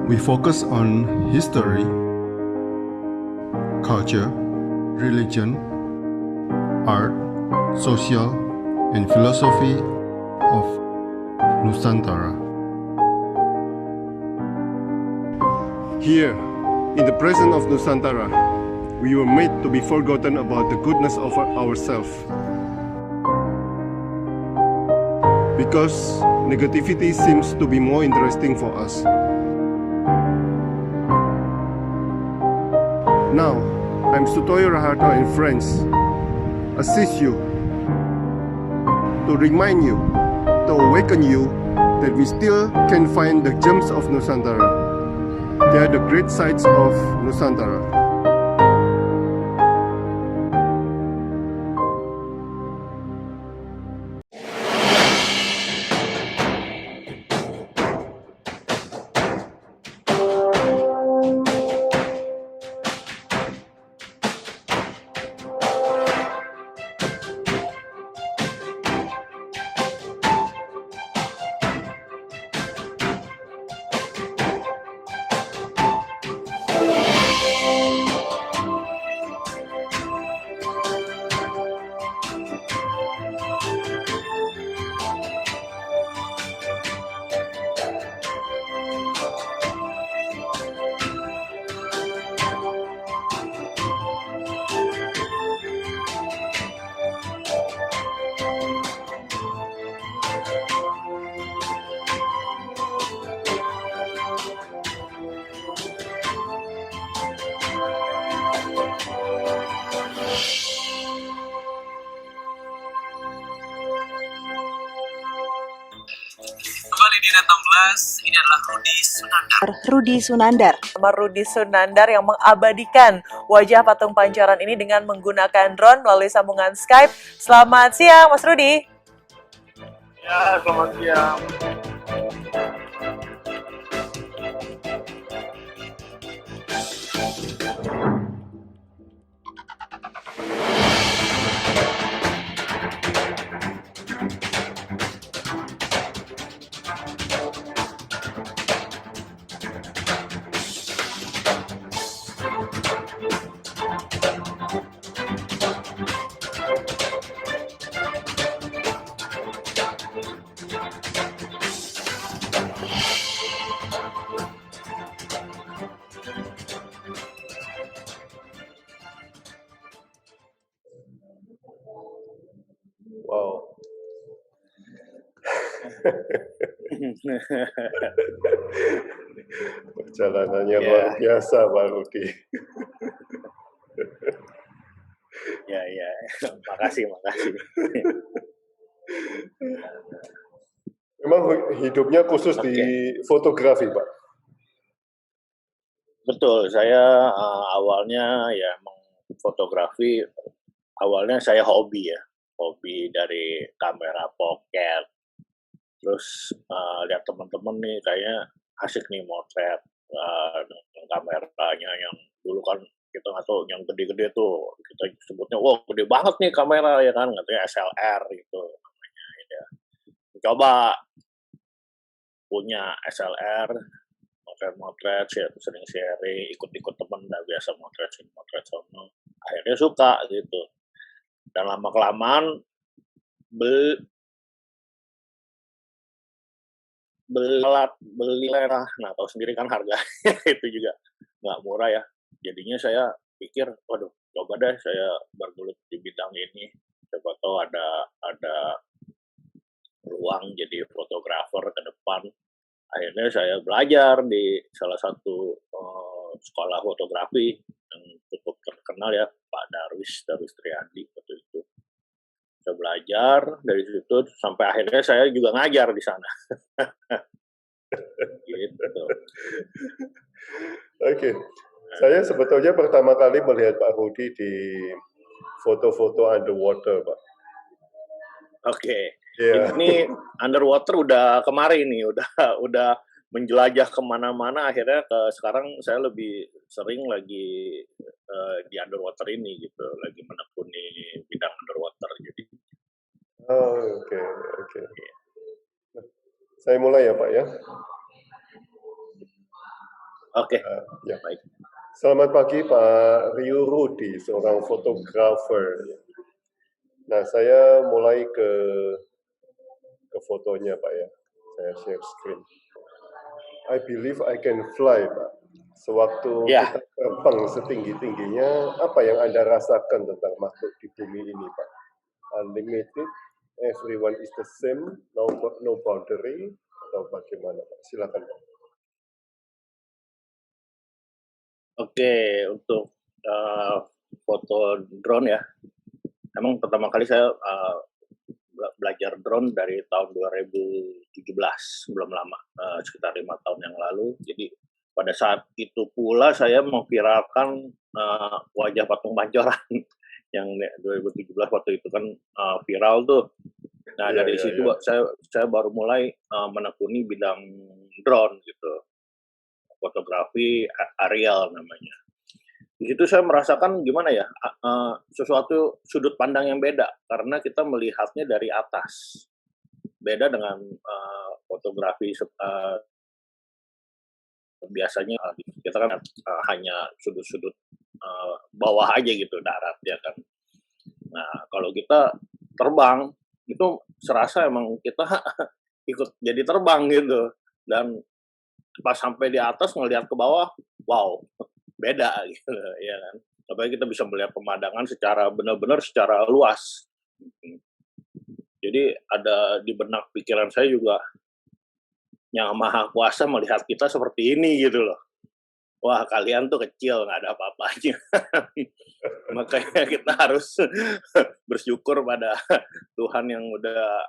We focus on history, culture, religion, art, social, and philosophy of Nusantara. Here, in the presence of Nusantara, we were made to be forgotten about the goodness of ourselves. Because negativity seems to be more interesting for us. Now, I'm Sutoyo Raharto and friends, assist you, to remind you, to awaken you that we still can find the gems of Nusantara. They are the great sights of Nusantara. Kembali di Net 16, ini adalah Rudi Sunandar. Rudi Sunandar. Nama Rudi Sunandar yang mengabadikan wajah patung pancoran ini dengan menggunakan drone melalui sambungan Skype. Selamat siang, Mas Rudi. Ya, selamat siang. Wow. Perjalanannya luar biasa, Pak Rudi. Ya, makasih. Memang hidupnya khusus di fotografi, Pak? Betul, saya awalnya ya emang fotografi, awalnya saya hobi dari kamera pocket. Terus lihat teman-teman nih kayaknya asik nih motret dengan kameranya yang dulu kan kita nggak tahu yang gede-gede tuh kita sebutnya wah gede banget nih kamera ya kan katanya SLR gitu namanya ya. Coba punya SLR motret sering sharing ikut temen dah biasa motret sono akhirnya suka gitu dan lama kelamaan beli lah, nah tahu sendiri kan harganya itu juga nggak murah ya. Jadinya saya pikir, waduh, coba deh saya bergelut di bidang ini. Coba tahu ada peluang jadi fotografer ke depan. Akhirnya saya belajar di salah satu sekolah fotografi yang cukup terkenal ya, Pak Darwis Triadi waktu itu. Saya belajar dari situ sampai akhirnya saya juga ngajar di sana. Gitu. Oke. Saya sebetulnya pertama kali melihat Pak Rudi di foto-foto underwater, Pak. Oke. Yeah. Ini underwater udah kemarin nih, udah menjelajah kemana-mana. Akhirnya sekarang saya lebih sering lagi di underwater ini gitu, lagi menekuni bidang underwater. Jadi. Oke. Saya mulai ya Pak ya. Oke, Ya. baik. Selamat pagi Pak Rio Rudi, seorang fotografer. Nah, saya mulai ke fotonya Pak ya. Saya share screen. I believe I can fly Pak. Sewaktu Ya. kita terbang setinggi-tingginya, apa yang Anda rasakan tentang makhluk di bumi ini Pak? Unlimited, everyone is the same, no boundary, atau bagaimana Pak? Silakan Pak. Oke, untuk foto drone ya. Emang pertama kali saya belajar drone dari tahun 2017, belum lama, sekitar 5 tahun yang lalu. Jadi pada saat itu pula saya memviralkan wajah patung pancoran yang 2017 waktu itu kan viral tuh. Nah, Iya, dari iya, situ iya. saya baru mulai menekuni bidang drone gitu. Fotografi aerial namanya. Di situ saya merasakan gimana ya, sesuatu sudut pandang yang beda karena kita melihatnya dari atas. Beda dengan fotografi biasanya kita kan hanya sudut-sudut bawah aja gitu, darat ya kan. Nah, kalau kita terbang itu serasa emang kita ikut jadi terbang gitu, dan pas sampai di atas ngelihat ke bawah, wow, beda gitu ya kan. Apalagi kita bisa melihat pemandangan secara benar-benar secara luas. Jadi ada di benak pikiran saya juga, yang Maha Kuasa melihat kita seperti ini gitu loh. Wah, kalian tuh kecil, nggak ada apa-apanya. Makanya kita harus bersyukur pada Tuhan yang udah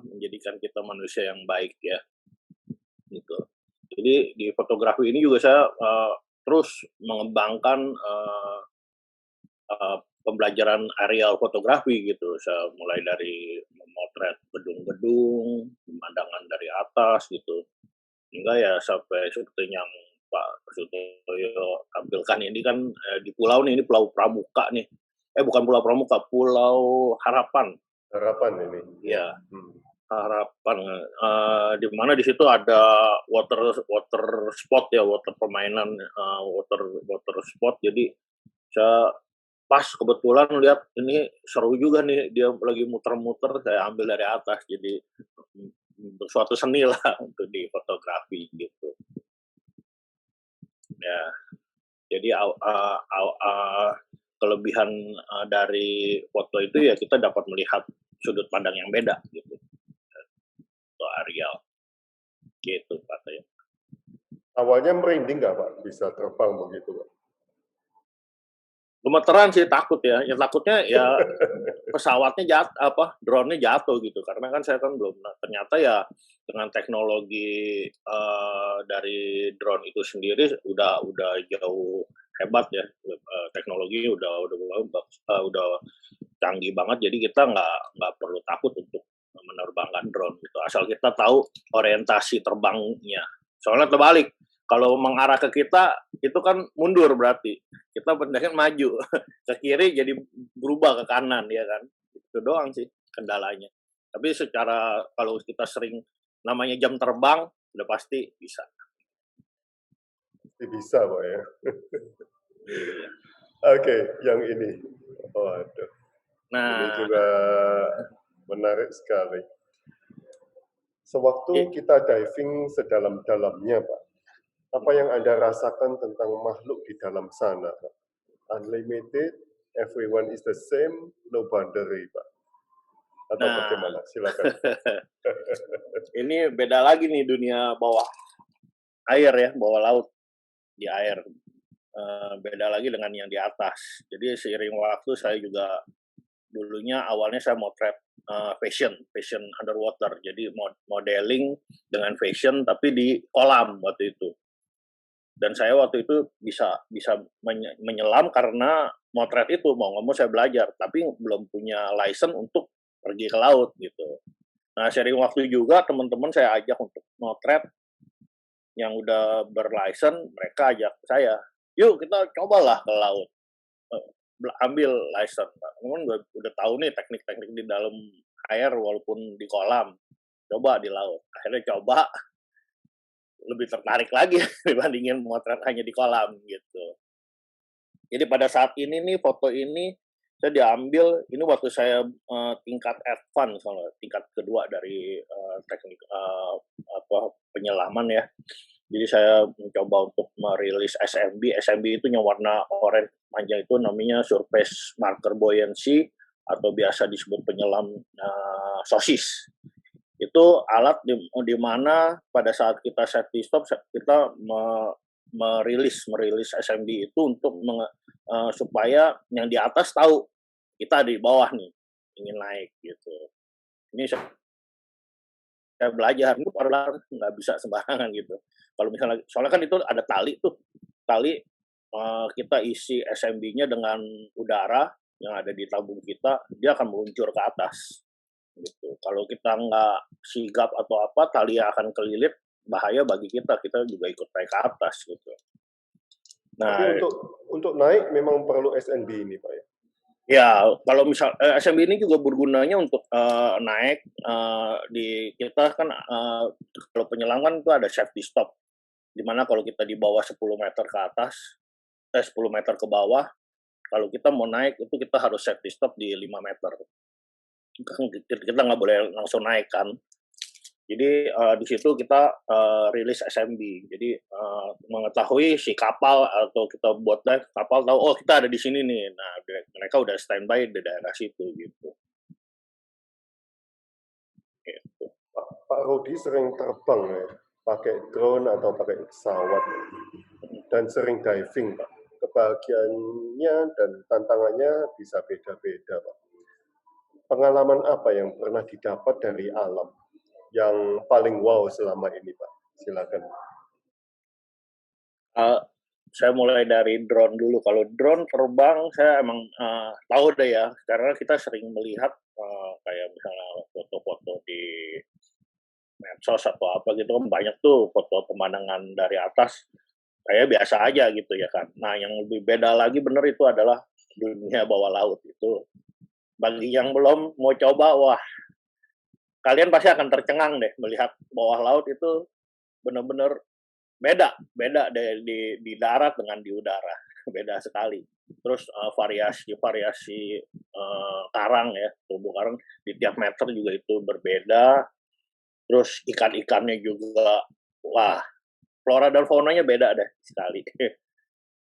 menjadikan kita manusia yang baik ya. Gitu. Jadi di fotografi ini juga saya terus mengembangkan pembelajaran aerial fotografi gitu. Saya mulai dari memotret gedung-gedung, pemandangan dari atas gitu, hingga ya sampai seperti yang Pak Sutoyo tampilkan ini kan di pulau nih, ini Pulau Pramuka nih. Bukan Pulau Pramuka, Pulau Harapan. Harapan ini. Ya, Harapan. Di mana di situ ada water spot ya, water permainan, water spot. Jadi saya pas kebetulan lihat ini seru juga nih, dia lagi muter-muter, saya ambil dari atas. Jadi untuk suatu seni lah untuk di fotografi gitu. Ya, jadi kelebihan dari foto itu ya kita dapat melihat sudut pandang yang beda gitu. Foto aerial gitu Pak Tayo. Awalnya merinding nggak Pak bisa terbang begitu Pak? Gemeteran sih, takut ya. Yang takutnya ya pesawatnya drone-nya jatuh gitu. Karena kan saya kan belum, ternyata ya dengan teknologi dari drone itu sendiri udah jauh hebat ya. Teknologi udah canggih banget. Jadi kita nggak perlu takut untuk menerbangkan drone gitu. Asal kita tahu orientasi terbangnya. Soalnya terbalik, kalau mengarah ke kita itu kan mundur berarti. Kita pendeknya maju ke kiri jadi berubah ke kanan ya kan. Itu doang sih kendalanya. Tapi secara kalau kita sering namanya jam terbang udah pasti bisa. Pasti bisa Pak ya. Oke, yang ini. Waduh. Ini Nah, juga menarik sekali. Sewaktu kita diving sedalam-dalamnya Pak, apa yang Anda rasakan tentang makhluk di dalam sana Pak? Unlimited, everyone is the same, no boundary Pak. Atau Nah. bagaimana? Silakan. Ini beda lagi nih dunia bawah air ya, bawah laut, di air. Beda lagi dengan yang di atas. Jadi seiring waktu saya juga dulunya awalnya saya motret fashion underwater. Jadi modeling dengan fashion tapi di kolam waktu itu. Dan saya waktu itu bisa menyelam karena motret itu, mau nggak mau saya belajar, tapi belum punya license untuk pergi ke laut gitu. Nah, sharing waktu juga teman-teman saya ajak untuk motret yang udah berlicense, mereka ajak saya, yuk kita cobalah ke laut, ambil license. Teman udah tahu nih teknik-teknik di dalam air walaupun di kolam, coba di laut. Akhirnya coba, lebih tertarik lagi dibandingin motret hanya di kolam gitu. Jadi pada saat ini nih foto ini saya diambil ini waktu saya tingkat advance, kalau tingkat kedua dari teknik penyelaman ya. Jadi saya mencoba untuk merilis SMB. SMB itu yang warna oranye panjang itu namanya Surface Marker Buoyancy atau biasa disebut penyelam sosis. Itu alat di mana pada saat kita safety stop kita merilis SMB itu untuk supaya yang di atas tahu kita di bawah nih ingin naik gitu. Ini saya belajar itu padahal nggak bisa sembarangan gitu. Kalau misalnya soalnya kan itu ada tali tuh, tali kita isi SMB-nya dengan udara yang ada di tabung kita, dia akan meluncur ke atas gitu. Kalau kita nggak sigap atau apa, tali akan kelilit, bahaya bagi kita juga ikut naik ke atas gitu. Tapi Nah, untuk naik memang perlu SNB ini, Pak ya? ya kalau misal SMB ini juga bergunanya untuk naik di kita kan kalau penyelam itu ada safety stop, dimana kalau kita di bawah 10 meter ke atas, 10 meter ke bawah, kalau kita mau naik itu kita harus safety stop di 5 meter. Kita nggak boleh langsung naik kan. Jadi di situ kita rilis SMB. Jadi mengetahui si kapal atau kita buat dive, kapal tahu oh kita ada di sini nih. Nah mereka udah standby di daerah situ gitu. Gitu. Pak Rudi sering terbang ya, pakai drone atau pakai pesawat, dan sering diving, Pak. Kebahagiaannya dan tantangannya bisa beda-beda, Pak. Pengalaman apa yang pernah didapat dari alam yang paling wow selama ini, Pak? Silakan. Saya mulai dari drone dulu. Kalau drone terbang, saya emang tahu deh ya, karena kita sering melihat kayak misalnya foto-foto di medsos atau apa gitu kan banyak tuh foto pemandangan dari atas kayak biasa aja gitu ya kan. Nah yang lebih beda lagi bener itu adalah dunia bawah laut itu. Bagi yang belum mau coba, wah kalian pasti akan tercengang deh melihat bawah laut itu bener-bener beda di darat dengan di udara, beda sekali. Terus variasi karang ya, terumbu karang di tiap meter juga itu berbeda. Terus ikan-ikannya juga, wah flora dan faunanya beda deh sekali.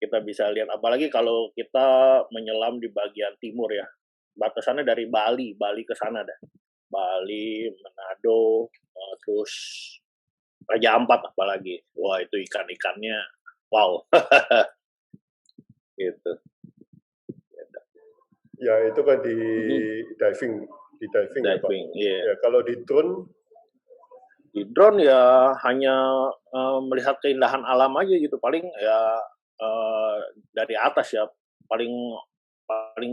Kita bisa lihat, apalagi kalau kita menyelam di bagian timur ya, batasannya dari Bali ke sana deh. Bali, Manado, terus Raja Ampat apalagi. Wah, itu ikan-ikannya wow. Gitu. Ya, itu kan di diving ya, Pak. Diving, iya. Ya, kalau di drone Di drone ya hanya melihat keindahan alam aja gitu. Paling ya dari atas ya paling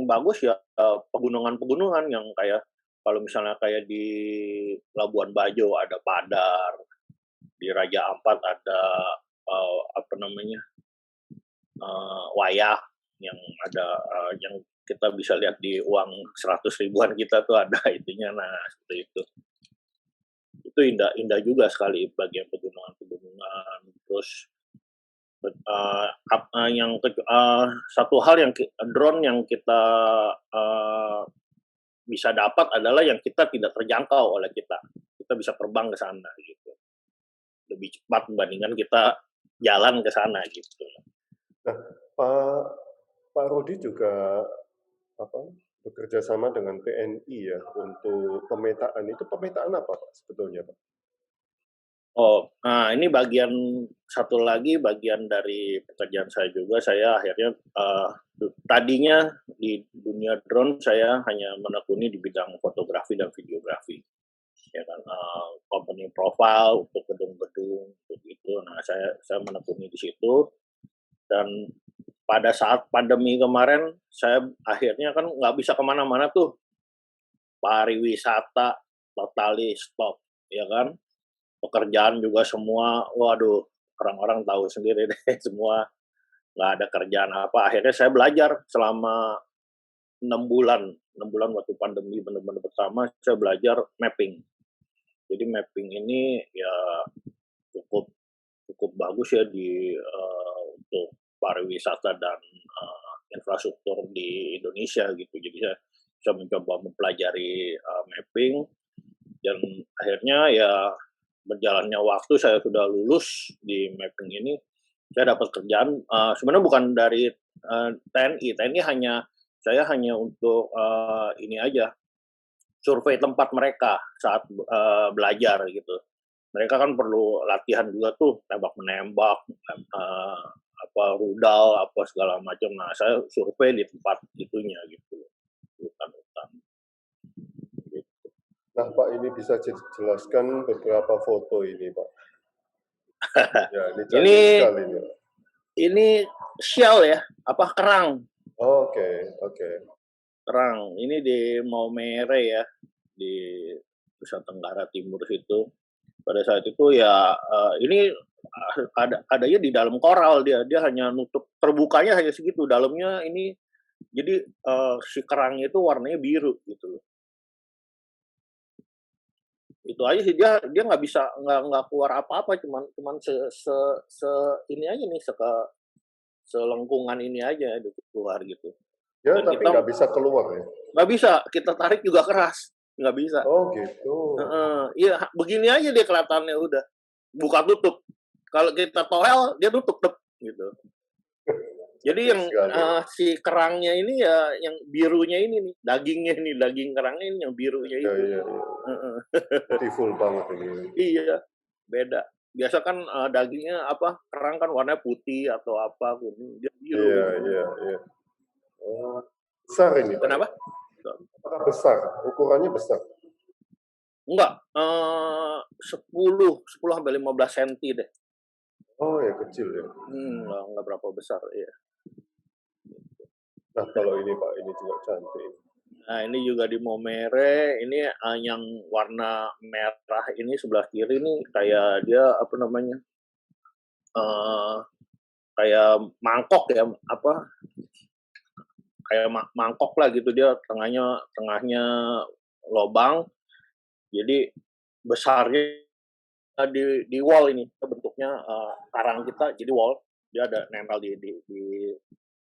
bagus ya pegunungan-pegunungan yang kayak kalau misalnya kayak di Labuan Bajo ada Padar, di Raja Ampat ada apa namanya Wayah yang ada yang kita bisa lihat di uang 100 ribuan kita tuh ada itunya, nah seperti itu. Itu indah juga sekali bagian pegunungan. Terus satu hal yang drone yang kita bisa dapat adalah yang kita tidak terjangkau oleh kita bisa terbang ke sana gitu, lebih cepat dibandingkan kita jalan ke sana gitu. Nah, Pak Rudi juga bekerja sama dengan TNI ya untuk pemetaan. Itu pemetaan apa, Pak, sebetulnya, Pak? Oh, nah ini satu lagi bagian dari pekerjaan saya juga. Saya akhirnya tadinya di dunia drone saya hanya menekuni di bidang fotografi dan videografi. Ya kan, company profile untuk gedung-gedung begitu. Nah, saya menekuni di situ. Dan pada saat pandemi kemarin, saya akhirnya kan nggak bisa kemana-mana tuh. Pariwisata totally stop, ya kan? Pekerjaan juga semua, waduh, orang-orang tahu sendiri deh, semua nggak ada kerjaan apa. Akhirnya saya belajar selama 6 bulan waktu pandemi benar-benar pertama, saya belajar mapping. Jadi mapping ini ya cukup cukup bagus ya untuk pariwisata dan infrastruktur di Indonesia gitu. Jadi saya bisa mencoba mempelajari mapping dan akhirnya ya berjalannya waktu saya sudah lulus di mapping ini, saya dapat kerjaan sebenarnya bukan dari TNI saya hanya untuk ini aja, survei tempat mereka saat belajar gitu. Mereka kan perlu latihan juga tuh, tembak-menembak, rudal, apa segala macam. Nah, saya survei di tempat itunya gitu, hutan-hutan. Gitu. Nah, Pak, ini bisa jelaskan beberapa foto ini, Pak. Ya, ini cantik Ini sekali nih, Pak. ini shell ya, kerang. Oke, oke. Kerang. Ini di Maumere ya, di Nusa Tenggara Timur situ. Pada saat itu ya ini adanya di dalam koral dia hanya nutup terbukanya hanya segitu, dalamnya ini jadi si kerangnya itu warnanya biru gitu loh. Itu aja sih, dia nggak bisa nggak keluar apa-apa, cuman ini aja nih, selengkungan ini aja itu keluar gitu. Ya, Dan tapi kita nggak bisa keluar ya? nggak bisa, kita tarik juga keras, nggak bisa. Oh, gitu. Iya, begini aja dia kelihatannya udah buka tutup. Kalau kita toel dia tutup gitu. Jadi yang si kerangnya ini ya yang birunya ini nih, dagingnya ini, daging kerangnya ini yang birunya Iya, itu. iya, iya. Beautiful banget ini. Iya, beda. Biasa kan dagingnya kerang kan warnanya putih atau apa kuning, dia biru. Iya, iya, iya. Oh, besar ini, Pak. Kenapa? Apakah besar? Ukurannya besar? Enggak, 10 sampai 15 cm deh. Oh, ya kecil ya. Enggak berapa besar, iya. Nah, kalau ini, Pak, ini juga cantik. Nah, ini juga di Maumere, ini yang warna merah ini sebelah kiri nih kayak dia kayak mangkok ya, kayak mangkok lah gitu, dia tengahnya lobang. Jadi besarnya di wall ini bentuknya karang kita jadi wall, dia ada nempel di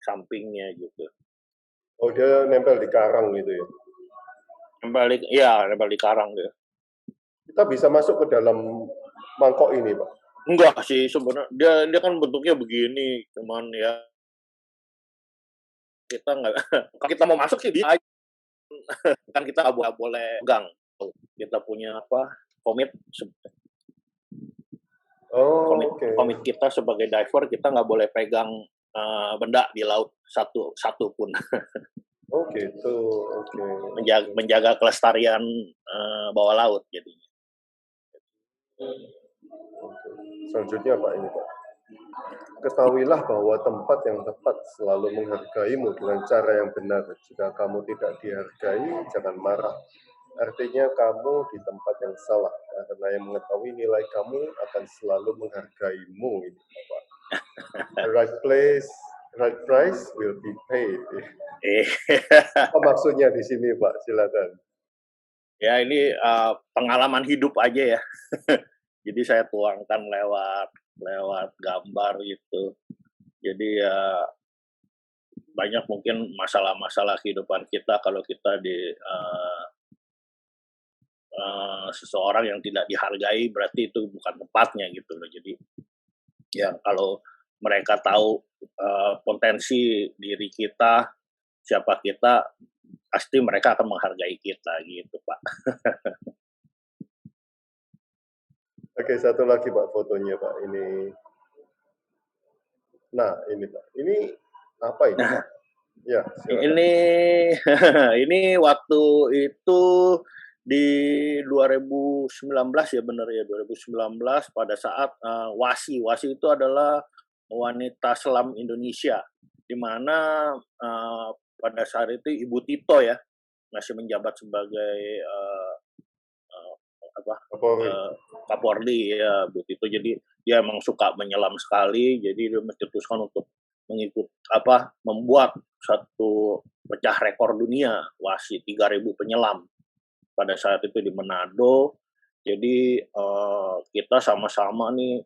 sampingnya gitu. Oh, dia nempel di karang gitu ya? Nempel di karang dia. Kita bisa masuk ke dalam mangkok ini, Pak? Enggak sih sebenarnya, dia kan bentuknya begini, cuman ya kita nggak kita mau masuk sih bisa aja. Kan kita nggak boleh pegang, kita punya komit komit kita sebagai diver, kita nggak boleh pegang benda di laut satu pun. Oh gitu, oke. Menjaga kelestarian bawah laut jadinya. Selanjutnya Pak ini Pak. Ketahuilah bahwa tempat yang tepat selalu menghargaimu dengan cara yang benar. Jika kamu tidak dihargai, jangan marah. Artinya kamu di tempat yang salah, karena yang mengetahui nilai kamu akan selalu menghargaimu. Ini, Pak. The right place, right price will be paid. Apa maksudnya di sini, Pak? Silakan. Ya ini pengalaman hidup aja ya. Jadi saya tuangkan lewat gambar gitu. Jadi ya banyak mungkin masalah-masalah kehidupan kita kalau kita di seseorang yang tidak dihargai, berarti itu bukan tempatnya gitu loh. Jadi ya kalau mereka tahu potensi diri kita, siapa kita, pasti mereka akan menghargai kita gitu Pak. Oke, satu lagi Pak fotonya Pak. Ini. Nah, ini Pak. Ini apa ini? Pak? Ya, silakan. Ini waktu itu di 2019 ya benar ya, 2019 pada saat WASI. WASI itu adalah Wanita Selam Indonesia, di mana pada saat itu Ibu Tito ya masih menjabat sebagai Kapolri ya Bu Tito. Jadi dia emang suka menyelam sekali, jadi dia memutuskan untuk membuat satu pecah rekor dunia WASI 3.000 penyelam pada saat itu di Manado. Jadi, kita sama-sama nih,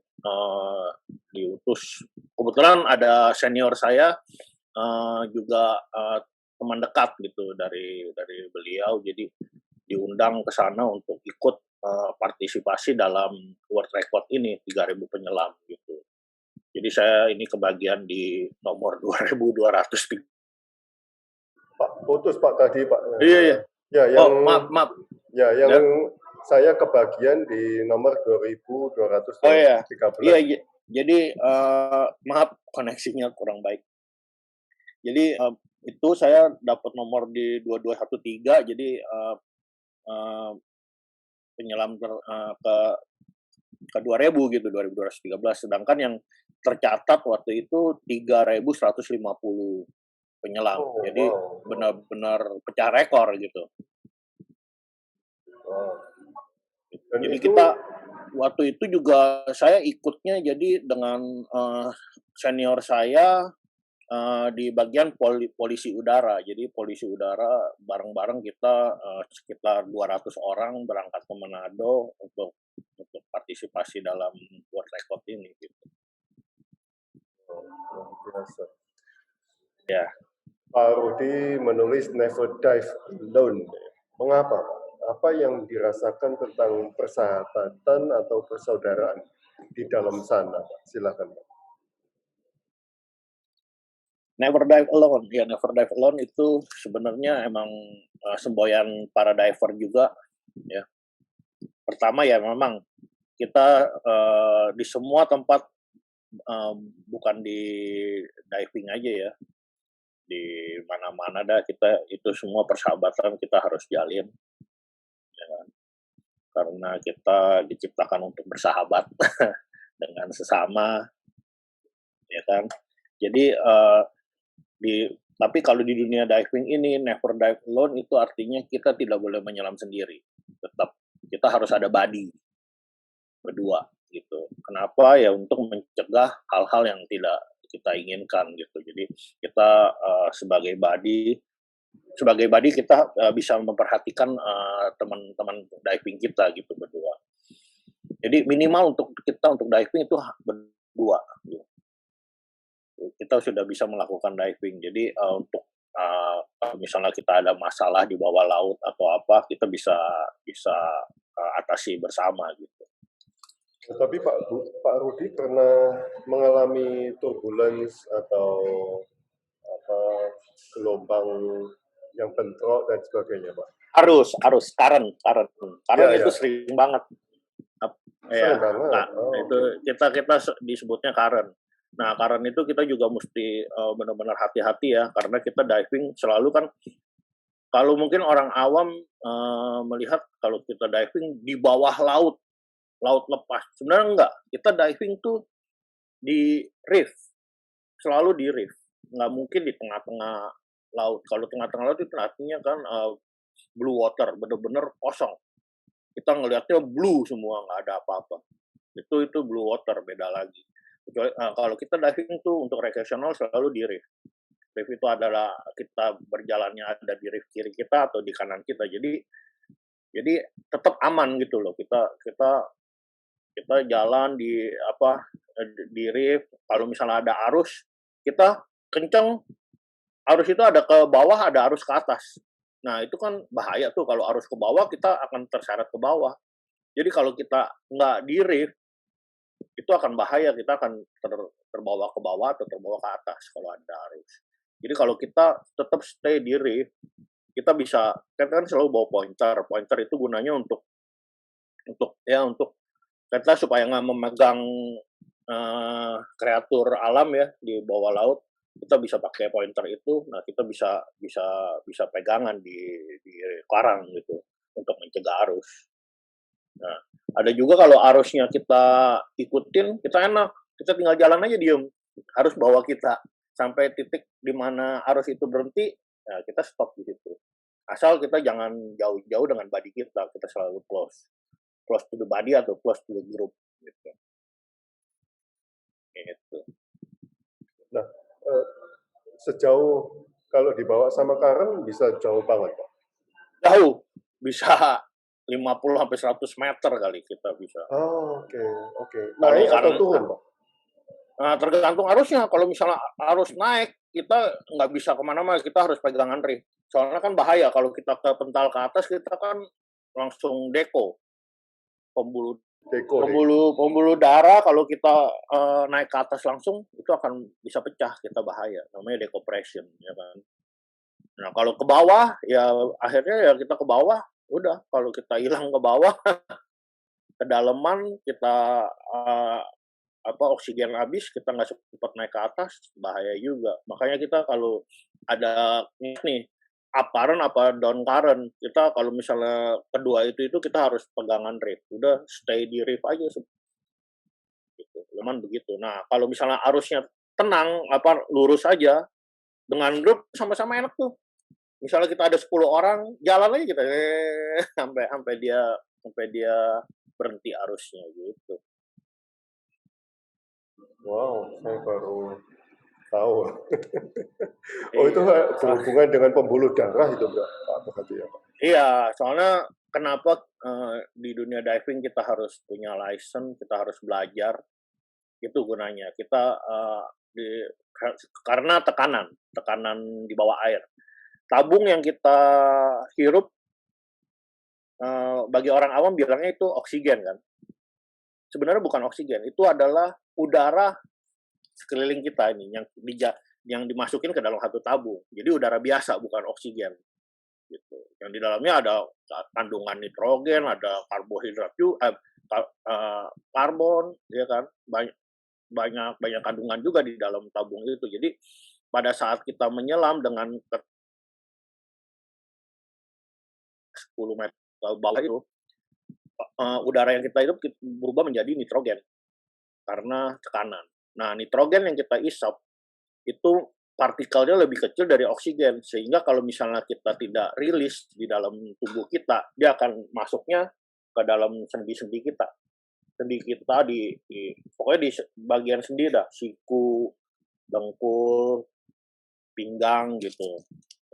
diutus kebetulan ada senior saya, juga, teman dekat gitu dari beliau, jadi diundang ke sana untuk ikut, partisipasi dalam world record ini, 3.000 penyelam gitu. Jadi saya ini kebagian di nomor 2.203. Pak, putus Pak tadi Pak. Iya iya. Ya, Oh, yang maaf. ya yang Ya. saya kebagian di nomor 2213. Oh iya. Iya, jadi, maaf koneksinya kurang baik. Jadi, itu saya dapat nomor di 2213, jadi, eee, penyelam ke 2000 gitu, 2213, sedangkan yang tercatat waktu itu 3.150 penyelam. Oh, Jadi wow. benar-benar pecah rekor gitu. Wow. Dan Jadi itu kita waktu itu juga saya ikutnya jadi dengan, senior saya, di bagian polisi udara. Jadi polisi udara bareng-bareng kita, sekitar 200 orang berangkat ke Manado untuk partisipasi dalam world record ini gitu. luar biasa. Ya. Pak Rudi menulis Never Dive Alone. Mengapa, Pak? Apa yang dirasakan tentang persahabatan atau persaudaraan di dalam sana, Pak? Silakan, Pak. Never Dive Alone, ya Never Dive Alone itu sebenarnya emang, semboyan para diver juga, ya. Pertama ya memang kita, di semua tempat, eee, bukan di diving aja ya, di mana-mana dah kita itu semua persahabatan kita harus jalin, ya kan. Karena kita diciptakan untuk bersahabat dengan sesama, ya kan. Jadi, tapi kalau di dunia diving ini never dive alone itu artinya kita tidak boleh menyelam sendiri. Tetap kita harus ada buddy berdua gitu. Kenapa? Ya untuk mencegah hal-hal yang tidak kita inginkan gitu. Jadi kita, sebagai buddy kita, bisa memperhatikan, teman-teman diving kita gitu berdua. Jadi minimal untuk kita untuk diving itu berdua gitu. Kita sudah bisa melakukan diving. Jadi, untuk, kalau misalnya kita ada masalah di bawah laut atau apa, kita bisa bisa, atasi bersama gitu. Tapi Pak Rudi pernah mengalami turbulence atau apa gelombang yang bentrok dan sebagainya, Pak? Arus, current Ya, itu ya. sering banget. Sering Ya, banget. nah, Oh, itu kita disebutnya current. Nah, current itu kita juga mesti, benar-benar hati-hati ya, karena kita diving selalu kan kalau mungkin orang awam, melihat kalau kita diving di bawah laut lepas. Sebenarnya enggak, kita diving tuh di reef, selalu di reef, nggak mungkin di tengah-tengah laut. Kalau tengah-tengah laut itu artinya kan, blue water, bener-bener kosong. Kita ngelihatnya blue semua, nggak ada apa-apa. Itu blue water, beda lagi. Kecuali kalau kita diving tuh untuk rekreasional selalu di reef. Reef itu adalah kita berjalannya ada di reef kiri kita atau di kanan kita. Jadi tetap aman gitu loh. Kita jalan di reef. Kalau misalnya ada arus, kita kenceng. Arus itu ada ke bawah, ada arus ke atas. Nah itu kan bahaya tuh kalau arus ke bawah kita akan terseret ke bawah. Jadi kalau kita nggak di reef, itu akan bahaya, kita akan terbawa ke bawah atau terbawa ke atas kalau ada arus. Jadi kalau kita tetap stay di reef, kita kan selalu bawa pointer. Pointer itu gunanya untuk kita supaya nggak memegang kreatur alam ya di bawah laut. Kita bisa pakai pointer itu, nah kita bisa pegangan di karang gitu untuk mencegah arus. Nah, ada juga kalau arusnya kita ikutin, kita enak, kita tinggal jalan aja diem. Harus bawa kita sampai titik di mana arus itu berhenti, ya kita stop di situ. Asal kita jangan jauh-jauh dengan body kita selalu close to the body atau close to the group gitu. Gitu. Nah, sejauh kalau dibawa sama karang bisa jauh banget, Pak? Jauh, bisa 50 sampai 100 meter kali kita bisa. Oh, oke. Kalau Naik atau karena turun, Pak? tergantung arusnya. Kalau misalnya arus naik, kita nggak bisa kemana-mana, kita harus pegangan rim. Soalnya kan bahaya kalau kita ke pental ke atas, kita kan langsung deko, pembuluh Deko deh. pembuluh darah kalau kita naik ke atas langsung itu akan bisa pecah, kita bahaya. Namanya decompression, ya kan. Nah kalau ke bawah ya akhirnya ya kita ke bawah, udah kalau kita hilang ke bawah, kedalaman kita oksigen habis, kita nggak sempat naik ke atas, bahaya juga. Makanya kita kalau ada nih apparent apa down current, kita kalau misalnya kedua itu kita harus pegangan reef. Udah stay di reef aja gitu. Cuman begitu. Nah, kalau misalnya arusnya tenang lurus aja dengan grup sama-sama enak tuh. Misalnya kita ada 10 orang, jalan aja kita sampai dia berhenti arusnya gitu. Wow, saya baru tahu. Oh, itu Iya. berhubungan dengan pembuluh darah itu, Pak, berarti ya, Pak? Iya, soalnya kenapa di dunia diving kita harus punya license, kita harus belajar, itu gunanya. Kita karena tekanan di bawah air. Tabung yang kita hirup, bagi orang awam bilangnya itu oksigen kan. Sebenarnya bukan oksigen, itu adalah udara sekeliling kita ini yang dimasukin ke dalam satu tabung. Jadi udara biasa, bukan oksigen. Gitu. Yang di dalamnya ada kandungan nitrogen, ada karbohidrat juga, karbon, ya kan, banyak kandungan juga di dalam tabung itu. Jadi pada saat kita menyelam dengan 10 meter ke bawah itu, udara yang kita hidup berubah menjadi nitrogen karena tekanan. Nah, nitrogen yang kita isap itu partikelnya lebih kecil dari oksigen, sehingga kalau misalnya kita tidak rilis di dalam tubuh kita, dia akan masuknya ke dalam sendi-sendi kita. Sendi kita pokoknya di bagian sendi dah, siku, dengkul, pinggang gitu.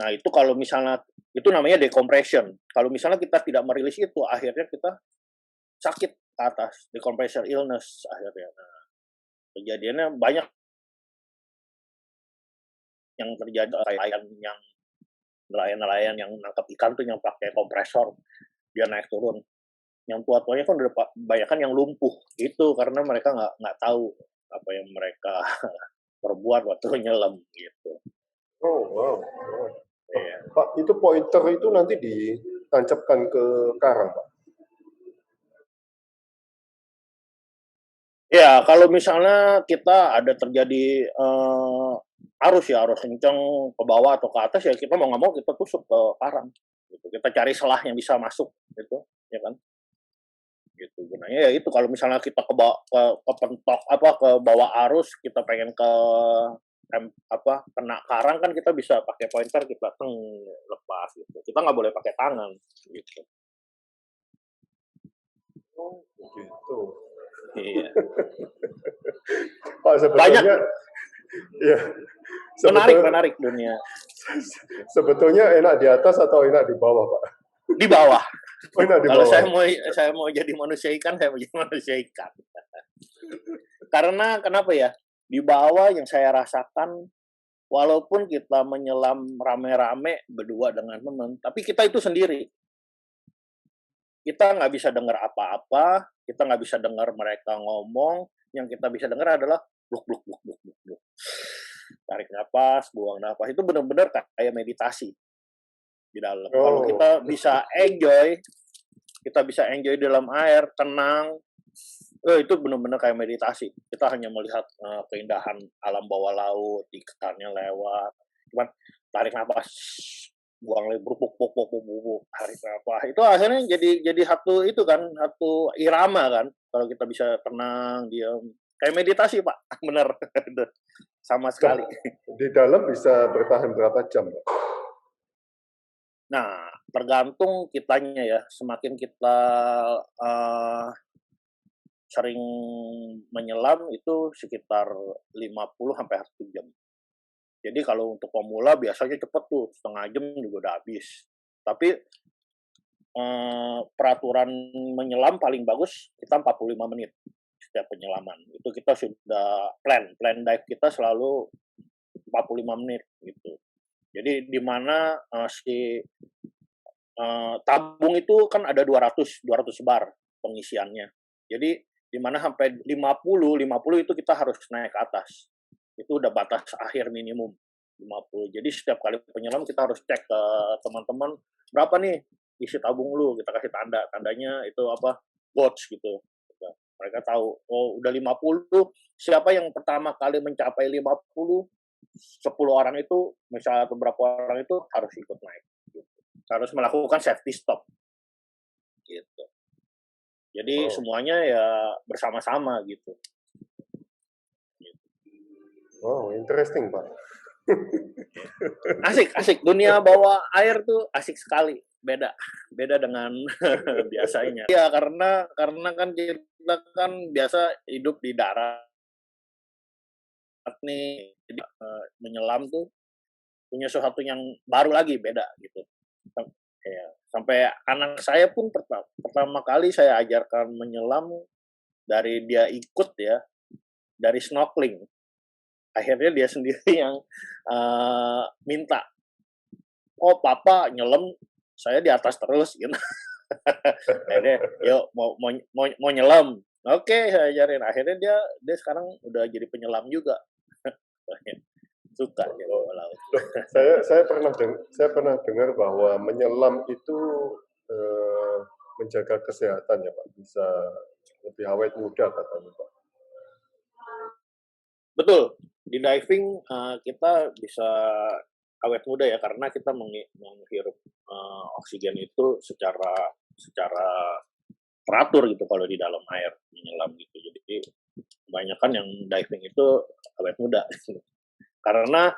Nah, itu kalau misalnya itu namanya decompression. Kalau misalnya kita tidak merilis itu, akhirnya kita sakit ke atas, decompression illness akhirnya. Nah, kejadiannya banyak yang terjadi nelayan yang nangkap ikan tuh yang pakai kompresor dia naik turun. Yang tua-tuanya kan udah banyak kan yang lumpuh itu karena mereka nggak tahu apa yang mereka perbuat waktu nyelam gitu. Oh, wow. Iya. Pak, itu pointer itu nanti ditancapkan ke karang, Pak? Ya, kalau misalnya kita ada terjadi arus kencang ke bawah atau ke atas, ya kita mau nggak mau kita tusuk ke karang. Gitu. Kita cari celah yang bisa masuk, gitu, ya kan? Gitu. Gunanya ya itu kalau misalnya kita ke pentok ke bawah arus, kita pengen kena karang kan kita bisa pakai pointer kita lepas gitu. Kita nggak boleh pakai tangan gitu. Oh, begitu. Iya. Pak, sebetulnya Banyak. ya. Menarik dunia. Sebetulnya enak di atas atau enak di bawah, Pak? Di bawah. Oh, enak di Kalau bawah. saya mau jadi manusia ikan, saya mau jadi manusia ikan. Karena kenapa ya? Di bawah yang saya rasakan, walaupun kita menyelam rame-rame berdua dengan teman, tapi kita itu sendiri. Kita nggak bisa dengar apa-apa, kita nggak bisa dengar mereka ngomong, yang kita bisa dengar adalah bluk bluk bluk bluk bluk bluk. Tarik nafas, buang nafas, itu benar-benar kayak meditasi di dalam. Kalau kita bisa enjoy dalam air, tenang, itu benar-benar kayak meditasi. Kita hanya melihat keindahan alam bawah laut, ikannya lewat, cuman tarik nafas, buang lagi, buk, tarik nafas. Itu akhirnya jadi satu itu kan, satu irama kan. Kalau kita bisa tenang, diam, kayak meditasi Pak, bener, sama sekali. Di dalam bisa bertahan berapa jam, Pak? Nah, tergantung kitanya ya. Semakin kita sering menyelam itu sekitar 50 sampai 1 jam. Jadi kalau untuk pemula biasanya cepet tuh, setengah jam juga udah habis. Tapi peraturan menyelam paling bagus kita 45 menit setiap penyelaman. Itu kita sudah plan dive kita selalu 45 menit gitu. Jadi di mana tabung itu kan ada 200 bar pengisiannya. Jadi di mana sampai 50 itu kita harus naik ke atas. Itu udah batas akhir minimum 50. Jadi setiap kali penyelam kita harus cek ke teman-teman berapa nih isi tabung lu, kita kasih tandanya itu apa, gauge gitu. Mereka tahu, oh udah 50, siapa yang pertama kali mencapai 50, 10 orang itu, misalnya beberapa orang itu harus ikut naik. Gitu. Harus melakukan safety stop. Gitu. Jadi semuanya ya bersama-sama gitu. Wow, interesting, Pak. Asik. Dunia bawah air tuh asik sekali. Beda dengan biasanya. Ya karena kan kita kan biasa hidup di darat nih, jadi menyelam tuh punya sesuatu yang baru lagi, beda gitu. Ya, sampai anak saya pun pertama kali saya ajarkan menyelam dari dia ikut ya, dari snorkeling. Akhirnya dia sendiri yang minta, oh papa nyelam, saya di atas terus gitu. Akhirnya yuk mau nyelam, oke saya ajarin. Akhirnya dia sekarang udah jadi penyelam juga. Suka dia bawa laut. Saya pernah dengar bahwa menyelam itu menjaga kesehatan ya Pak, bisa lebih awet muda katanya Pak. Betul, di diving kita bisa awet muda ya karena kita menghirup oksigen itu secara teratur gitu kalau di dalam air menyelam gitu. Jadi kebanyakan yang diving itu awet muda. Karena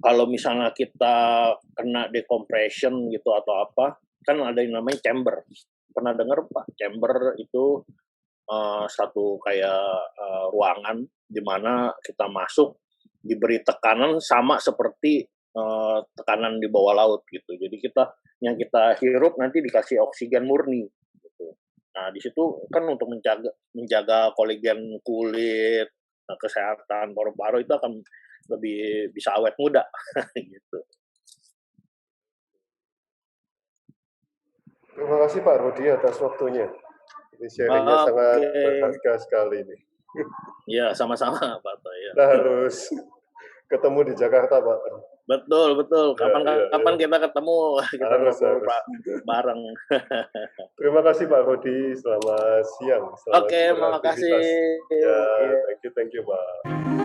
kalau misalnya kita kena decompression gitu atau apa, kan ada yang namanya chamber. Pernah dengar Pak? Chamber itu satu kayak ruangan di mana kita masuk diberi tekanan sama seperti tekanan di bawah laut gitu. Jadi yang kita hirup nanti dikasih oksigen murni gitu. Nah, di situ kan untuk menjaga kolagen kulit, kesehatan paru-paru itu akan lebih bisa awet muda gitu. Terima kasih Pak Rudi atas waktunya. Ini sharingnya sangat berharga sekali ini. Ya, sama-sama Pak Toy. Ya. Kita harus ketemu di Jakarta Pak. Betul. Kapan kita ketemu? Kita ngobrol bareng. Terima kasih Pak Rudi. Selamat siang. Oke, terima kasih. Ya, thank you Pak.